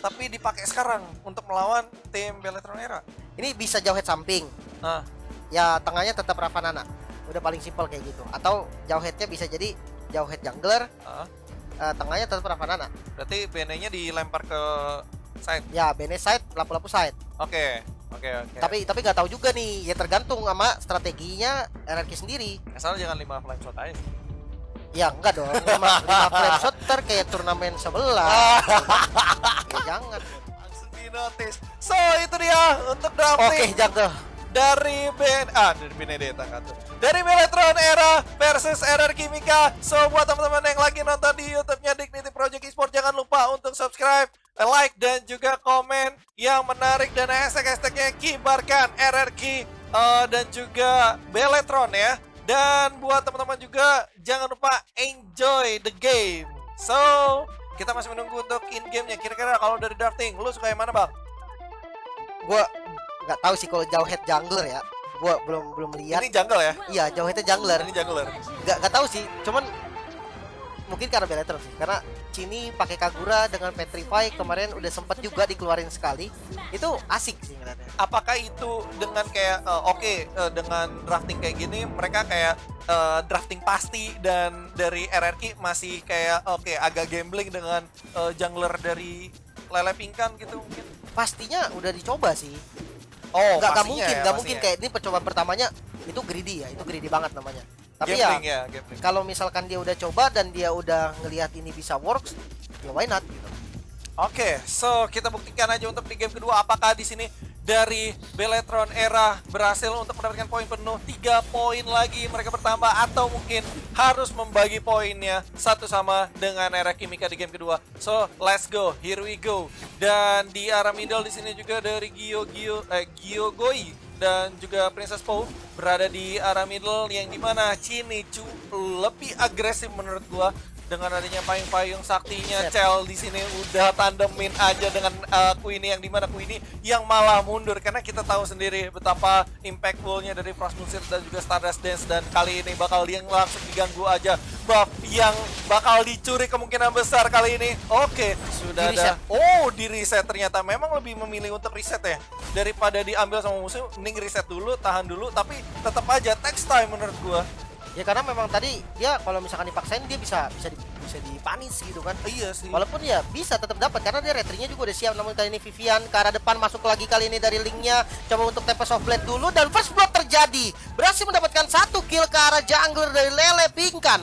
tapi dipakai sekarang untuk melawan tim Beletron Era. Ini bisa Jauhead samping. Nah, Ya tengahnya tetap Ravanana, udah paling simpel kayak gitu. Atau Jauheadnya bisa jadi Jauhead jungler, tengahnya tetap Ravanana. berarti BN-nya dilempar ke side. Ya Bene side, lapu-lapu side. Oke. Oke. Tapi nggak tahu juga nih, ya tergantung sama strateginya RRQ sendiri. Asal jangan 5 flame shot aja. Ya enggak dong, 5 frame shot ntar kayak turnamen sebelah. Ya jangan. Langsung di notice. So itu dia untuk drafting Oke, jago. dari Benedetta kan tuh. Dari Beletron Era versus RRQ Mika. So buat teman-teman yang lagi nonton di YouTube-nya Dignity Project Esport, jangan lupa untuk subscribe, like dan juga komen yang menarik, dan hashtag-hashtagnya kibarkan RRQ dan juga Beletron ya. Dan buat teman-teman juga jangan lupa enjoy the game. So kita masih menunggu untuk in game-nya. Kira-kira kalau dari drafting, lu suka yang mana bang? Gua nggak tahu sih kalau jauh head jungler ya. Gua belum lihat. Ini jungle ya? Iya, jauh head jungler. Ini jungler. Nggak tahu sih, cuman mungkin karena Beletron sih. Karena Cini pakai Kagura dengan Petrify kemarin udah sempet juga dikeluarin sekali. Itu asik sih ngeliatnya. Apakah itu dengan kayak dengan drafting kayak gini mereka kayak drafting pasti, dan dari RRQ masih kayak agak gambling dengan jungler dari Lele Pingkan gitu mungkin? Pastinya udah dicoba sih. Oh, Nggak pastinya mungkin, ya, nggak pastinya. mungkin kayak ini percobaan pertamanya itu greedy ya, itu greedy banget namanya. Tapi Gambling ya, gambling. kalau misalkan dia udah coba dan dia udah ngelihat ini bisa works, ya why not gitu. Oke, so kita buktikan aja untuk di game kedua apakah di sini dari Beletron Era berhasil untuk mendapatkan poin penuh, 3 poin lagi mereka bertambah, atau mungkin harus membagi poinnya satu sama dengan RRQ Mika di game kedua. So let's go, here we go. Dan di arah middle di sini juga dari Gyogoi dan juga Princess Poe berada di arah middle, yang dimana Chinichu lebih agresif menurut gua. Dengan adanya payung-payung saktinya, Cel di sini udah tandemin aja dengan Queenie, yang dimana Queenie yang malah mundur, karena kita tahu sendiri betapa impactfulnya dari Frost Musir dan juga Stardust Dance, dan kali ini bakal dia langsung diganggu aja buff yang bakal dicuri kemungkinan besar kali ini. Oke, sudah ada. Oh, di reset, ternyata memang lebih memilih untuk reset ya daripada diambil sama musuh. Mending reset dulu, tahan dulu, tapi tetap aja takes time menurut gua. Ya karena memang tadi dia kalau misalkan dipaksain dia bisa dipanis gitu kan. Iya sih. Walaupun ya bisa tetap dapat karena dia retrinya juga udah siap, namun kali ini Vivian ke arah depan masuk lagi kali ini dari linknya, coba untuk Tempest of Blade dulu dan first blood terjadi. Berhasil mendapatkan 1 kill ke arah jungler dari Lele Pingkan.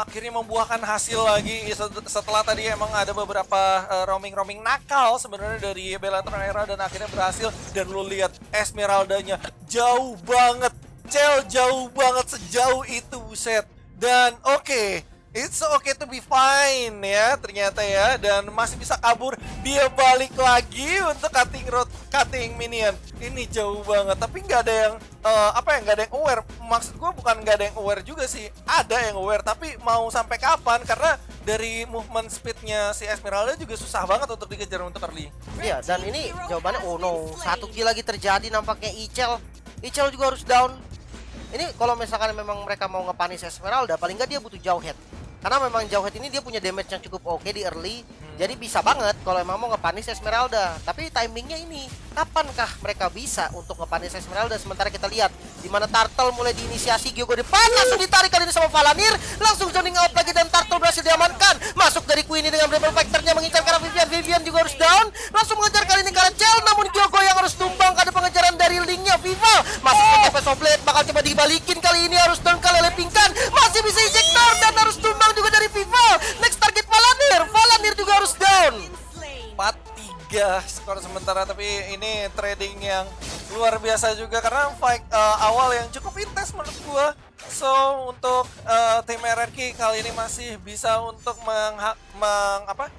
Akhirnya membuahkan hasil lagi setelah tadi emang ada beberapa roaming nakal sebenarnya dari Beletron Era, dan akhirnya berhasil. Dan lu lihat Esmeraldanya jauh banget. Cel jauh banget, sejauh itu, buset. Dan it's okay to be fine ya ternyata ya, dan masih bisa kabur. Dia balik lagi untuk cutting minion. Ini jauh banget, tapi nggak ada yang nggak ada yang aware. Maksud gue bukan nggak ada yang aware juga sih, ada yang aware, tapi mau sampai kapan? Karena dari movement speednya si Esmeralda juga susah banget untuk dikejar untuk early. Iya, dan ini jawabannya oh no, 1 kill lagi terjadi nampaknya Ichel juga harus down. Ini kalau misalkan memang mereka mau ngepanis Esmeralda, paling nggak dia butuh jauh head. Karena memang jauh head ini dia punya damage yang cukup oke di early. Jadi bisa banget kalau emang mau ngepanis Esmeralda. Tapi timingnya ini, kapankah mereka bisa untuk ngepanis Esmeralda? Sementara kita lihat di mana Turtle mulai diinisiasi, Gyogo depan langsung ditarik kali ini sama Valanir, langsung zoning out lagi dan Turtle berhasil diamankan. Masuk dari Queenie dengan Rebel Factor-nya mengincar ke arah Vivian juga harus down. Langsung mengejar kali ini ke arah Cel, namun Gyogo yang harus tumbang karena pengejaran dari linknya Viva. Masuk ke Tempest of Blade, bakal coba dibalikin kali ini, harus down ke Lele Pingkan. Masih bisa ejector dan harus tumbang juga dari Viva. Next target Valanir juga harus down. 4-3 skor sementara, tapi ini trading yang luar biasa juga karena fight awal yang cukup intens menurut gua. So untuk tim RRQ kali ini masih bisa untuk menghela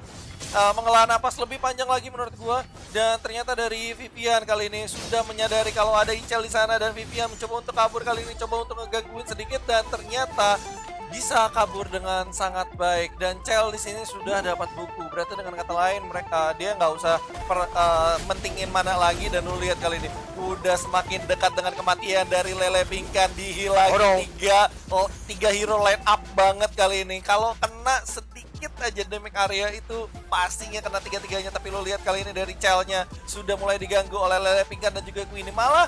napas lebih panjang lagi menurut gua, dan ternyata dari Vivian kali ini sudah menyadari kalau ada Ichel di sana, dan Vivian mencoba untuk kabur kali ini, coba untuk ngegangguin sedikit, dan ternyata bisa kabur dengan sangat baik. Dan Cel di sini sudah dapat buku. Berarti dengan kata lain dia nggak usah mentingin mana lagi, dan lu lihat kali ini udah semakin dekat dengan kematian dari Lele Pingkan. Dihilangin tiga hero line up banget kali ini. Kalau kena sedikit aja damage area itu pastinya kena tiga-tiganya, tapi lo lihat kali ini dari Celnya sudah mulai diganggu oleh Lele Pingkan dan juga Queenie. Malah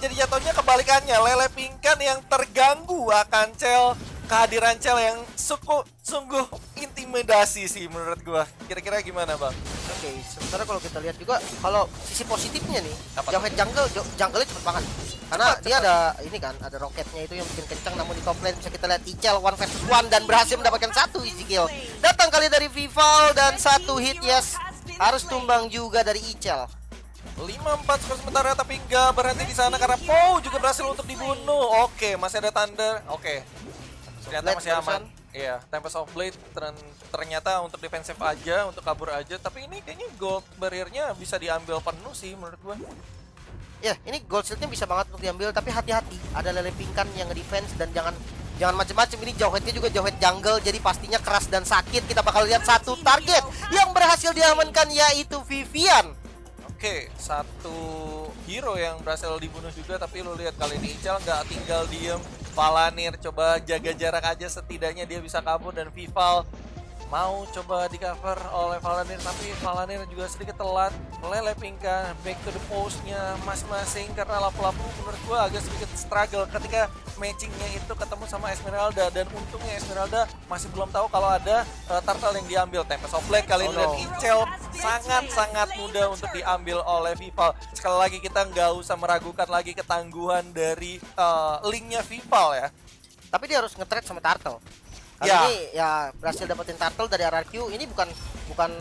jadi jatuhnya kebalikannya, Lele Pingkan yang terganggu akan Cel. Kehadiran Cel yang sungguh intimidasi sih menurut gua. Kira-kira gimana bang? Oke, sementara kalau kita lihat juga kalau sisi positifnya nih, Apa Jauhead jungle cepet banget. Karena dia ada ini kan, ada roketnya itu yang bikin kencang, namun di top lane bisa kita lihat Ichel 1 versus 1 dan berhasil mendapatkan 1 easy kill. Datang kali dari Vival dan 1 hit, yes. Harus tumbang juga dari Ichel. 5-4 skor sementara tapi nggak berhenti di sana karena Pow juga berhasil untuk dibunuh. Oke, masih ada Thunder. Oke. Ternyata masih aman. Iya, Tempest of Blade ternyata untuk defensif aja, untuk kabur aja. Tapi ini kayaknya gold barrier-nya bisa diambil penuh sih menurut gua. Ya, ini gold shield-nya bisa banget untuk diambil, tapi hati-hati. Ada Lele Pingkan yang nge-defense dan jangan macem-macem. Ini Jauhead-nya juga Jauhead jungle, jadi pastinya keras dan sakit. Kita bakal lihat satu target yang berhasil diamankan, yaitu Vivian. Oke, satu hero yang berhasil dibunuh juga, tapi lo lihat kali ini Ichel nggak tinggal diem. Palanir coba jaga jarak aja, setidaknya dia bisa kabur, dan Vival mau coba di cover oleh Palanir, tapi Palanir juga sedikit telat. Lele Pingkan back to the post-nya masing-masing karena lapu-lapu menurut gua agak sedikit struggle ketika matchingnya itu ketemu sama Esmeralda, dan untungnya Esmeralda masih belum tahu kalau ada turtle yang diambil. Tempest of Blade kali ini dan Ichel sangat-sangat mudah untuk diambil oleh Vival. Sekali lagi kita nggak usah meragukan lagi ketangguhan dari linknya Vival ya. Tapi dia harus nge-trade sama Turtle. Kali Ya. ini ya berhasil dapetin Turtle dari RRQ. Ini bukan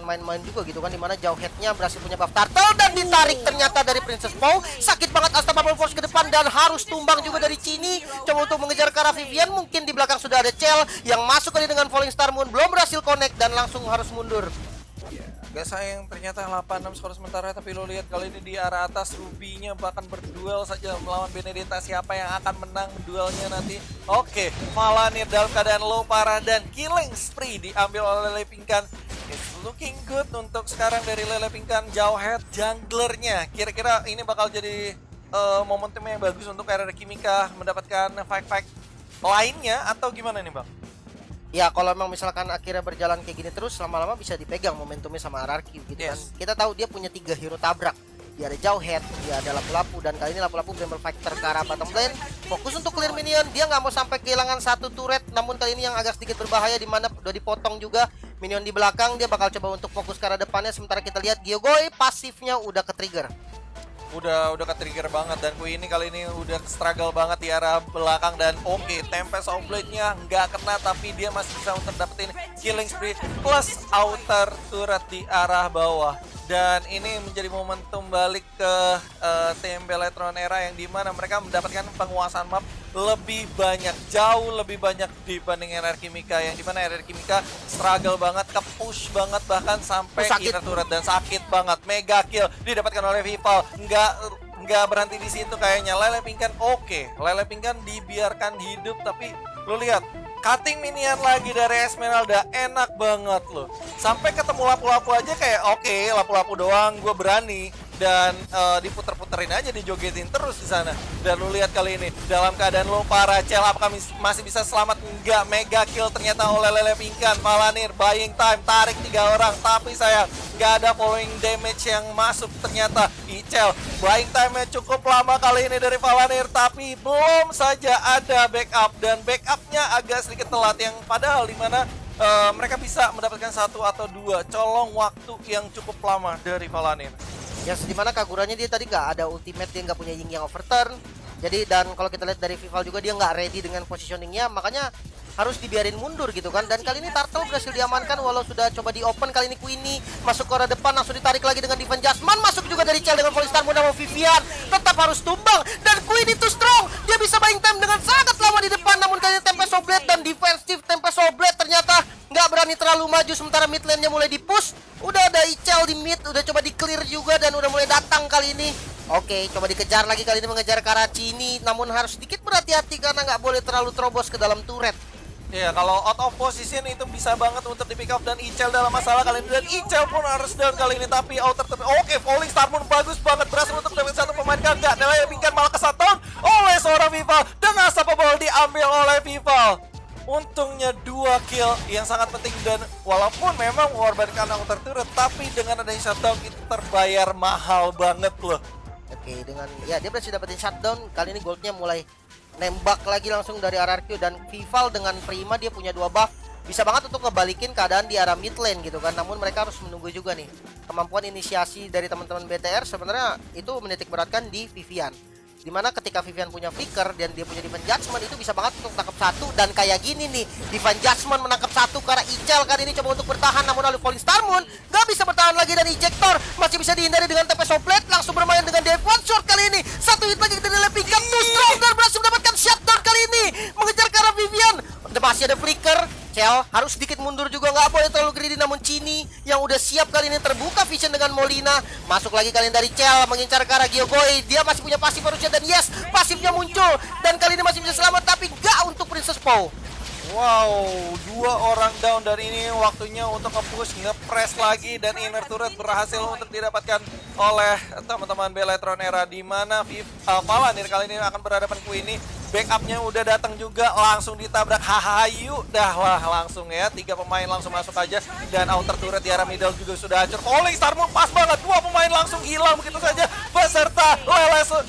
main-main juga gitu kan, dimana Jauhead-nya berhasil punya buff Turtle dan ditarik ternyata dari Princess Pow. Sakit banget Asta Bubble Force ke depan dan harus tumbang juga dari Chini. Coba untuk mengejar ke arah Vivian, mungkin di belakang sudah ada Chell yang masuk kali dengan Falling Star Moon, belum berhasil connect dan langsung harus mundur. Gak sayang ternyata 8-6 skor sementara, tapi lo lihat kali ini di arah atas Ruby-nya bahkan berduel saja melawan Benedetta. Siapa yang akan menang duelnya nanti? Oke, Palanir dalam keadaan low parah dan killing spree diambil oleh Lele Pingkan. It's looking good untuk sekarang dari Lele Pingkan. Jauhead junglernya kira-kira ini bakal jadi momentum yang bagus untuk RRQ Mika mendapatkan fight-fight lainnya atau gimana nih Bang? Ya kalau memang misalkan akhirnya berjalan kayak gini terus, lama-lama bisa dipegang momentumnya sama RRQ gitu kan. Yes. Kita tahu dia punya 3 hero tabrak. Dia ada Jauhead, dia ada Lapu-Lapu, dan kali ini Lapu-Lapu Bramble Fighter ke arah bottom lane. Fokus untuk clear minion, dia nggak mau sampai kehilangan 1 turret. Namun kali ini yang agak sedikit berbahaya, di mana udah dipotong juga minion di belakang. Dia bakal coba untuk fokus ke arah depannya. Sementara kita lihat Gyogoi pasifnya udah ke-trigger. Udah ke-trigger banget, dan Kui ini kali ini udah struggle banget di arah belakang. Dan oke, Tempest of Blade-nya nggak kena, tapi dia masih bisa untuk dapetin killing spree plus outer turret di arah bawah. Dan ini menjadi momentum balik ke tim Beletron Era yang dimana mereka mendapatkan penguasaan map lebih banyak, jauh lebih banyak dibanding RRQ Mika, yang dimana RRQ Mika struggle banget, ke-push banget bahkan sampai sakit. inner turret dan sakit banget. Mega kill didapatkan oleh Vival, nggak berhenti di situ kayaknya. Lele Pingkan oke, Lele Pingkan dibiarkan hidup, tapi lu lihat cutting minion lagi dari Esmeralda, enak banget loh. Sampai ketemu lapu-lapu aja kayak oke, lapu-lapu doang, gue berani. Dan diputer-puterin aja, dijogetin terus di sana. Dan lu lihat kali ini dalam keadaan low parah, Chell apakah masih bisa selamat? Enggak, mega kill ternyata oleh Lele Pingkan. Palanir buying time, tarik 3 orang, tapi sayang nggak ada following damage yang masuk ternyata. Ichel buying time-nya cukup lama kali ini dari Palanir, tapi belum saja ada backup, dan backupnya agak sedikit telat, yang padahal dimana mereka bisa mendapatkan 1 atau 2 colong waktu yang cukup lama dari Palanir. Ya dimana Kaguranya dia tadi nggak ada ultimate, dia nggak punya Ying yang overturn. Jadi dan kalau kita lihat dari Vival juga dia nggak ready dengan positioningnya, makanya harus dibiarin mundur gitu kan. Dan kali ini Turtle berhasil diamankan walau sudah coba di open. Kali ini Queenie masuk ke arah depan, langsung ditarik lagi dengan Divan Jasmine, masuk juga dari Chell dengan Falling Star Moon sama Vivian. Tetap harus tumbang, dan Queenie itu strong, dia bisa buying time dengan sangat lama di depan. Namun kali ini Tempest of Blade dan defensive Tempest of Blade ternyata nggak berani terlalu maju, sementara mid lane-nya mulai di-push. Udah ada Ichel di mid, udah coba di-clear juga dan udah mulai datang kali ini. Oke, coba dikejar lagi, kali ini mengejar ke arah Chini, namun harus sedikit berhati-hati karena nggak boleh terlalu terobos ke dalam turret. Ya, kalau out of position itu bisa banget untuk di pick up, dan Ichel dalam masalah kali ini, dan Ichel pun harus down kali ini, tapi outer oke, Falling Star Moon bagus banget, berhasil untuk dapat 1 pemain kan enggak. Lele Pingkan malah kesatuan oleh seorang Vival, dan Unstoppable diambil oleh Vival. Untungnya 2 kill yang sangat penting, dan walaupun memang mengorbankan outer turret, tapi dengan adanya shutdown itu terbayar mahal banget loh. Oke, dengan ya dia berhasil dapetin shutdown. Kali ini goldnya mulai nembak lagi langsung dari RRQ, dan Vival dengan prima dia punya 2 buff. bisa banget untuk ngebalikin keadaan di arah mid lane gitu kan. Namun mereka harus menunggu juga nih kemampuan inisiasi dari teman-teman BTR sebenarnya itu menitik beratkan di Vivian. Dimana ketika Vivian punya flicker dan dia punya Divine Judgment itu bisa banget untuk tangkap satu. Dan kayak gini nih, Divine Judgment menangkap satu karena Icel kali ini coba untuk bertahan, namun lalu Falling Star Moon nggak bisa bertahan lagi, dan Ejector masih bisa dihindari dengan TP Soplet. Langsung bermain dengan Dev One Shot kali ini, satu hit lagi dari Lepingkan Too Strong dan berhasil mendapatkan shutdown kali ini, mengejar ke arah Vivian. Masih ada flicker, Cel harus sedikit mundur juga, nggak boleh terlalu greedy. Namun Cini yang udah siap kali ini terbuka vision dengan Molina. Masuk lagi kalian dari Cel, mengincar ke arah Gyokoi. Dia masih punya pasif harusnya, dan yes, pasifnya muncul. Dan kali ini masih bisa selamat, tapi nggak untuk Princess Pow. Wow, 2 orang down, dan ini waktunya untuk nge-push, nge-press lagi, dan inner turret berhasil untuk didapatkan oleh teman-teman Beletron Era, di mana Palanir kali ini akan berhadapan ku ini. Backupnya udah datang juga, langsung ditabrak Hahayu. Dah wah, langsung ya 3 pemain langsung masuk aja, dan outer turret di arah middle juga sudah hancur. Falling Star Moon pas banget, 2 pemain langsung hilang begitu saja beserta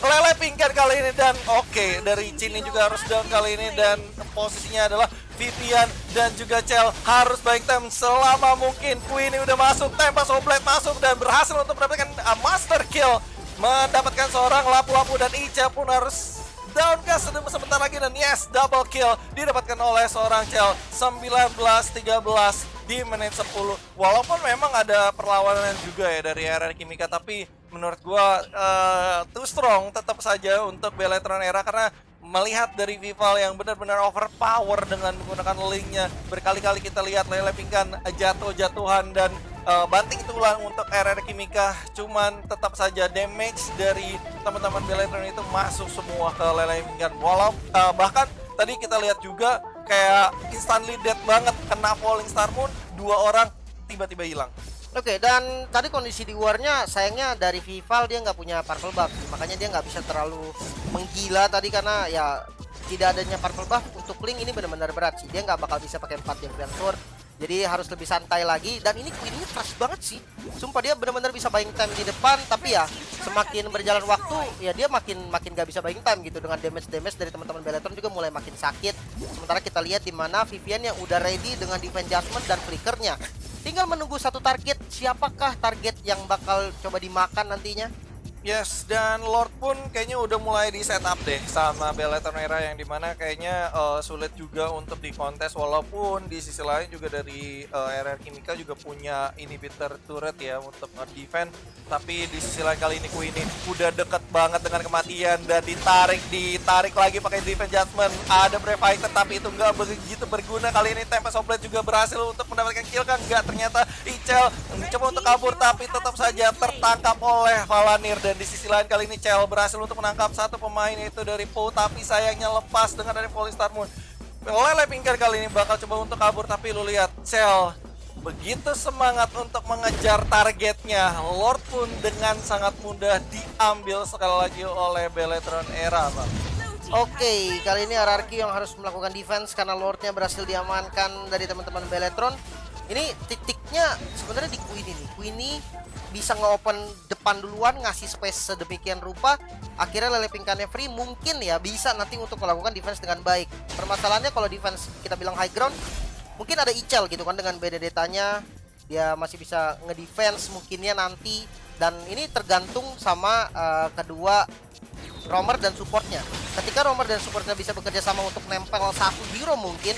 Lele Pingkan kali ini. Dan oke, dari Cini juga harus down kali ini, dan posisinya adalah Vivian dan juga Cel harus baik time selama mungkin. Queen udah masuk, Tempest Oblate masuk dan berhasil untuk mendapatkan master kill, mendapatkan seorang lapu-lapu, dan Ica pun harus down gas sebentar lagi, dan yes, double kill didapatkan oleh seorang Cel. 19-13 di menit 10. Walaupun memang ada perlawanan juga ya dari RRQ Mika, tapi menurut gua too strong tetap saja untuk Beletron Era, karena melihat dari Vival yang benar-benar overpower dengan menggunakan linknya. Berkali-kali kita lihat Lele Pingkan jatuh-jatuhan dan banting tulang untuk RRQ Mika. Cuman tetap saja damage dari teman-teman Beletron itu masuk semua ke Lele Pingkan. Walau bahkan tadi kita lihat juga kayak instantly dead banget, kena Falling Star Moon, 2 orang tiba-tiba hilang. Oke, dan tadi kondisi di warnya sayangnya dari Vival dia nggak punya purple buff, makanya dia nggak bisa terlalu menggila tadi, karena ya tidak adanya purple buff untuk Link ini benar-benar berat sih. Dia nggak bakal bisa pakai 4 Champion Sword, jadi harus lebih santai lagi. Dan ini Queen-nya trust banget sih, sumpah dia benar-benar bisa buying time di depan. Tapi ya semakin berjalan waktu ya dia makin nggak bisa buying time gitu, dengan damage dari teman-teman Beletron juga mulai makin sakit. Sementara kita lihat di mana Vivian yang udah ready dengan Divine Judgment dan flickernya, tinggal menunggu satu target. Siapakah target yang bakal coba dimakan nantinya? Yes, dan Lord pun kayaknya udah mulai di setup deh sama Beletron Era, yang dimana kayaknya sulit juga untuk dikontes. Walaupun di sisi lain juga dari RRQ Mika juga punya inhibitor turret ya untuk defend. Tapi di sisi lain kali ini Queen ini udah deket banget dengan kematian, dan ditarik lagi pakai Divine Judgment. Ada Brave Fighter tapi itu nggak begitu berguna. Kali ini Tempest Oblate juga berhasil untuk mendapatkan kill kan? Nggak, ternyata Icel mencoba untuk kabur tapi tetap saja tertangkap oleh Palanir. Dan di sisi lain kali ini Cel berhasil untuk menangkap satu pemain, yaitu dari Po, tapi sayangnya lepas dengan dari Falling Star Moon. Lele Pingkan kali ini bakal coba untuk kabur, tapi lu lihat Cel begitu semangat untuk mengejar targetnya. Lord pun dengan sangat mudah diambil sekali lagi oleh Beletron Era, Bang. Oke, kali ini RRQ yang harus melakukan defense karena Lordnya berhasil diamankan dari teman-teman Beletron. Ini titiknya sebenarnya di Queen ini. Queen ini bisa nge-open depan duluan, ngasih space sedemikian rupa. Akhirnya Lele Pingkannya free, mungkin ya bisa nanti untuk melakukan defense dengan baik. Permasalahannya kalau defense kita bilang high ground, mungkin ada Icel gitu kan dengan Benedetta-nya. Dia masih bisa ngedefense mungkinnya nanti. Dan ini tergantung sama kedua roamer dan supportnya. Ketika roamer dan supportnya bisa bekerja sama untuk nempel satu hero mungkin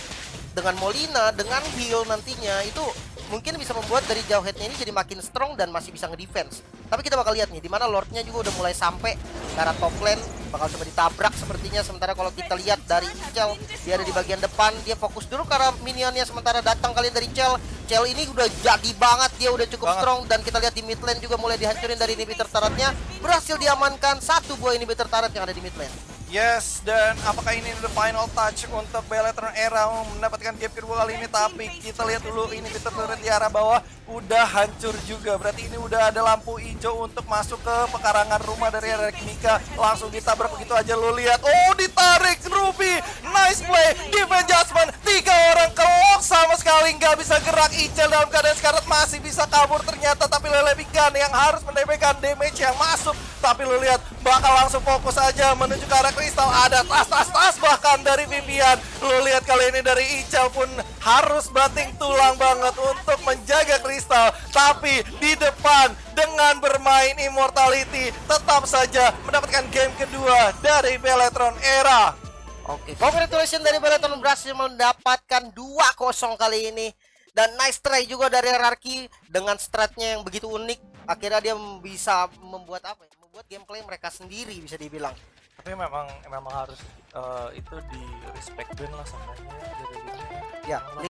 dengan Molina, dengan heal nantinya, itu mungkin bisa membuat dari jauh headnya ini jadi makin strong dan masih bisa ngedefense. Tapi kita bakal lihat nih, dimana Lordnya juga udah mulai sampai ke arah top lane, bakal coba ditabrak sepertinya. Sementara kalau kita lihat dari Icel, dia ada di bagian depan, dia fokus dulu ke arah minionnya. Sementara datang kalian dari Cel ini udah jadi banget, dia udah cukup strong. Dan kita lihat di mid lane juga mulai dihancurin dari inhibitor turretnya. Berhasil diamankan satu buah inhibitor turret yang ada di mid lane. Yes, dan apakah ini the final touch untuk Beletron Era mendapatkan game kedua kali ini? Tapi kita lihat dulu ini turret di arah bawah udah hancur juga. Berarti ini udah ada lampu hijau untuk masuk ke pekarangan rumah dari RRQ Mika. Langsung ditabrak begitu aja, lo lihat. Oh, ditarik Ruby. Nice play. Divine Judgment. 3 orang kelok sama sekali nggak bisa gerak. Icel dalam keadaan sekarat masih bisa kabur ternyata. Tapi Lele Pingkan yang harus mendapatkan damage yang masuk Tapi lu lihat bakal langsung fokus aja menuju ke arah kristal. Ada tas bahkan dari Vivian. Lu lihat kali ini dari Ical pun harus banting tulang banget untuk menjaga kristal. Tapi di depan dengan bermain Immortality tetap saja mendapatkan game kedua dari Beletron Era. Oke, congratulations dari Beletron berhasil mendapatkan 2-0 kali ini. Dan nice try juga dari RRQ dengan stratnya yang begitu unik. Akhirnya dia bisa membuat apa ya? Membuat gameplay mereka sendiri bisa dibilang. Tapi memang harus itu di respect lah sebenarnya dari Ya,